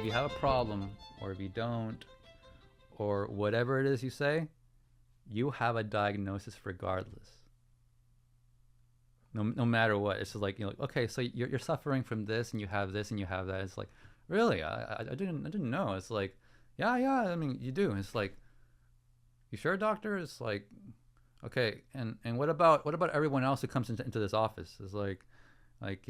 you have a problem, or if you don't, or whatever it is you say, you have a diagnosis regardless. No matter what. It's just like, okay, so you're suffering from this, and you have this, and you have that. It's like, really? I didn't know. It's like, yeah. I mean, you do. It's like, you sure, doctor? It's like, okay, and what about everyone else who comes into this office? It's like it's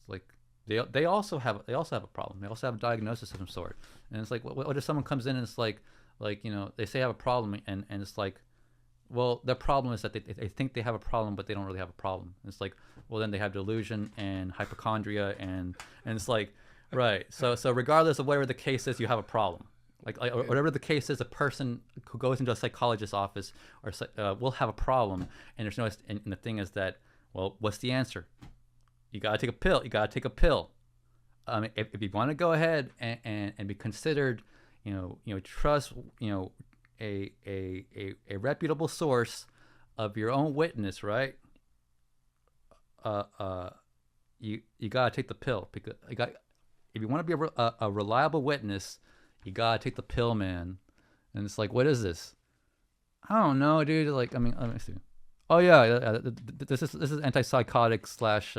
like they also have a problem. They also have a diagnosis of some sort. And it's like, what if someone comes in and it's like they say they have a problem, and it's like, well, their problem is that they think they have a problem, but they don't really have a problem. It's like, well, then they have delusion and hypochondria, and it's like, right. So regardless of whatever the case is, you have a problem. Like whatever the case is, a person who goes into a psychologist's office will have a problem, and there's no. And the thing is that, well, what's the answer? You gotta take a pill. You gotta take a pill. If you want to go ahead and be considered, trust, a reputable source of your own witness, right? You gotta take the pill, because if you want to be a reliable witness, you gotta take the pill, man. And it's like, what is this? I don't know, dude. Like, I mean, let me see. Oh yeah, this is antipsychotic slash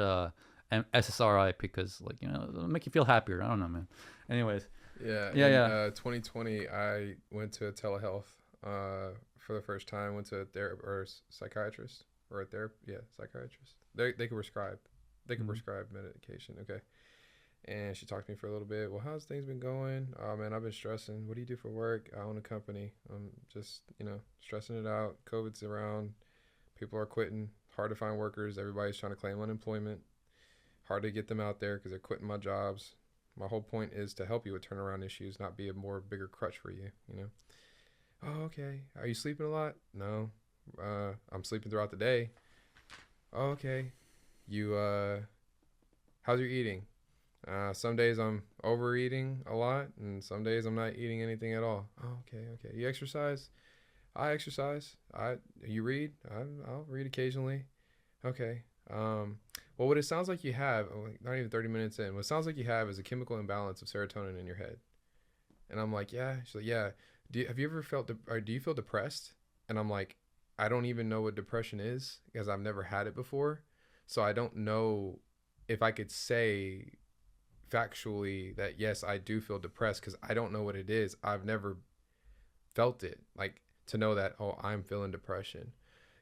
SSRI, because it'll make you feel happier. I don't know, man. Anyways. Yeah. 2020, I went to a telehealth for the first time. Went to a psychiatrist or a psychiatrist. They can prescribe. They can prescribe medication. Okay. And she talked to me for a little bit. Well, how's things been going? Oh man, I've been stressing. What do you do for work? I own a company. I'm just stressing it out. COVID's around. People are quitting. Hard to find workers. Everybody's trying to claim unemployment. Hard to get them out there because they're quitting my jobs. My whole point is to help you with turnaround issues, not be a bigger crutch for you, Oh, okay. Are you sleeping a lot? No. I'm sleeping throughout the day. Oh, okay. You, how's your eating? Some days I'm overeating a lot, and some days I'm not eating anything at all. Oh, okay. You exercise? I exercise. You read? I'll read occasionally. Okay. Well, what it sounds like you have, not even 30 minutes in, what it sounds like you have is a chemical imbalance of serotonin in your head. And I'm like, yeah. She's like, yeah. Have you ever do you feel depressed? And I'm like, I don't even know what depression is, because I've never had it before. So I don't know if I could say factually that, yes, I do feel depressed, because I don't know what it is. I've never felt it, like, to know that, oh, I'm feeling depression.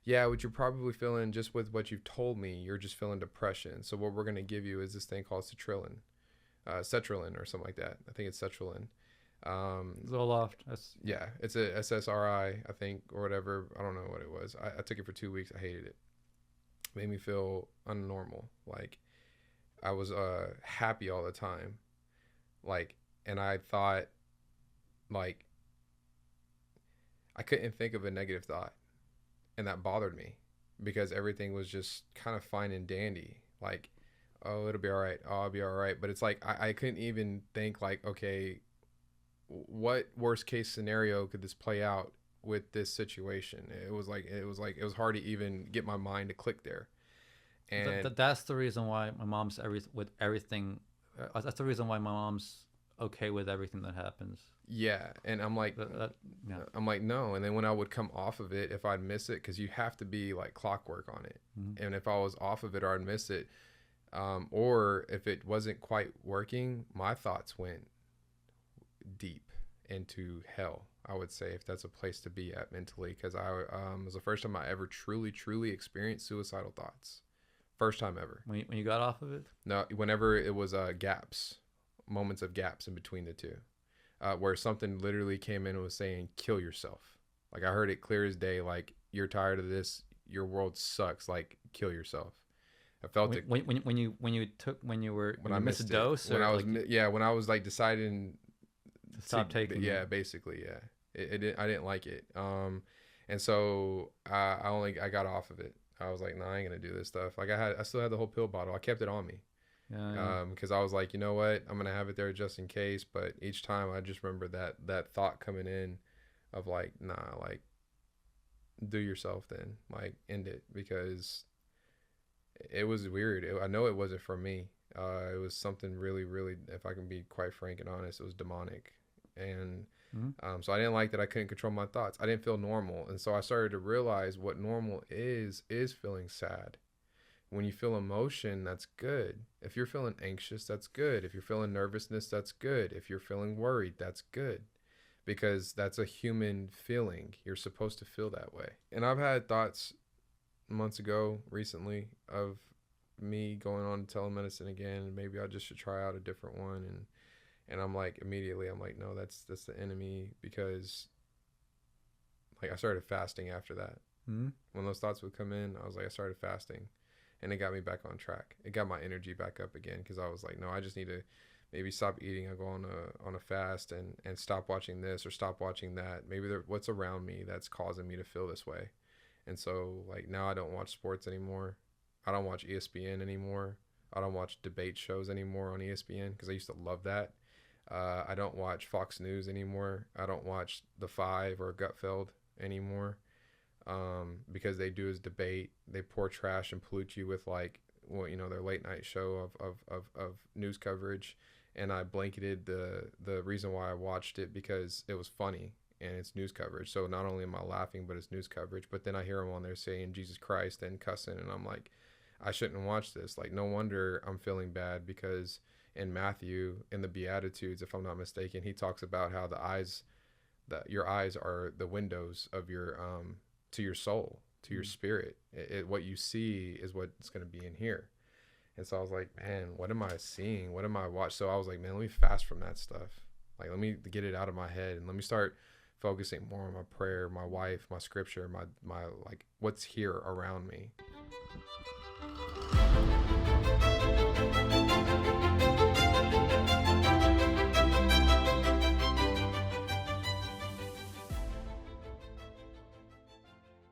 Yeah, what you're probably feeling, just with what you've told me, you're just feeling depression. So what we're going to give you is this thing called Sertraline or something like that. I think it's Sertraline. Zoloft. Yeah, it's a SSRI, I think, or whatever. I don't know what it was. I took it for 2 weeks. I hated it. Made me feel unnormal. Like, I was happy all the time. Like, and I thought, like, I couldn't think of a negative thought. And that bothered me, because everything was just kind of fine and dandy. Like, oh, it'll be all right. Oh, I'll be all right. But it's like, I couldn't even think, like, okay, what worst case scenario could this play out with this situation? It was hard to even get my mind to click there. And that's the reason why my mom's everything. That's the reason why my mom's okay with everything that happens. Yeah, and I'm like, I'm like, no. And then when I would come off of it, if I'd miss it, because you have to be like clockwork on it. Mm-hmm. And if I was off of it, or I'd miss it, or if it wasn't quite working, my thoughts went deep into hell, I would say, if that's a place to be at mentally, because it was the first time I ever truly experienced suicidal thoughts. First time ever. When you got off of it? No, whenever it was moments of gaps in between the two. Where something literally came in and was saying, kill yourself. Like, I heard it clear as day, like, you're tired of this, your world sucks, like, kill yourself. I felt it when you missed a dose, when I was like deciding to stop taking it. Yeah, basically, yeah. I didn't like it. And so I got off of it. I was like, I ain't gonna do this stuff. Like, I still had the whole pill bottle. I kept it on me. Because I was like, you know what, I'm gonna have it there just in case. But each time I just remember that thought coming in of like, nah, like, do yourself then, like, end it, because it was weird. I know it wasn't for me. It was something really, really, if I can be quite frank and honest, it was demonic. And Mm-hmm. so I didn't like that I couldn't control my thoughts. I didn't feel normal. And so I started to realize what normal is feeling sad. When you feel emotion, that's good. If you're feeling anxious, that's good. If you're feeling nervousness, that's good. If you're feeling worried, that's good. Because that's a human feeling. You're supposed to feel that way. And I've had thoughts months ago, recently, of me going on telemedicine again. Maybe I just should try out a different one. And I'm like, immediately, I'm like, no, that's the enemy. Because like I started fasting after that. Mm-hmm. When those thoughts would come in, I was like, I started fasting. And it got me back on track. It got my energy back up again, because I was like, no, I just need to maybe stop eating. I go on a fast and stop watching this or stop watching that. Maybe what's around me that's causing me to feel this way. And so like now I don't watch sports anymore. I don't watch ESPN anymore. I don't watch debate shows anymore on ESPN, because I used to love that. I don't watch Fox News anymore. I don't watch The Five or Gutfeld anymore. Because they do is debate. They pour trash and pollute you with like, well, their late night show of news coverage. And I blanketed the reason why I watched it because it was funny and it's news coverage. So not only am I laughing, but it's news coverage. But then I hear them on there saying Jesus Christ and cussing, and I'm like, I shouldn't watch this. Like, no wonder I'm feeling bad, because in Matthew, in the Beatitudes, if I'm not mistaken, he talks about how your eyes are the windows of your to your soul, to your spirit. What you see is what's going to be in here. And so I was like, man, what am I seeing? What am I watching? So I was like, man, let me fast from that stuff. Like, let me get it out of my head, and let me start focusing more on my prayer, my wife, my scripture, my like what's here around me.